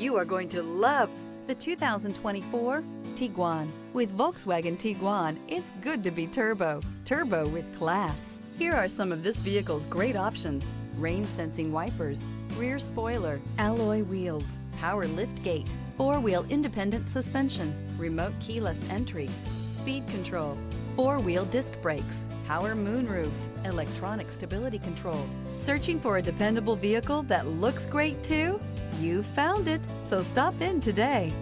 You are going to love the 2024 Tiguan. With Volkswagen Tiguan, it's good to be turbo. Turbo with class. Here are some of this vehicle's great options: rain-sensing wipers, rear spoiler, alloy wheels, power liftgate, four-wheel independent suspension, remote keyless entry, speed control, four-wheel disc brakes, power moonroof, electronic stability control. Searching for a dependable vehicle that looks great too? You found it, so stop in today.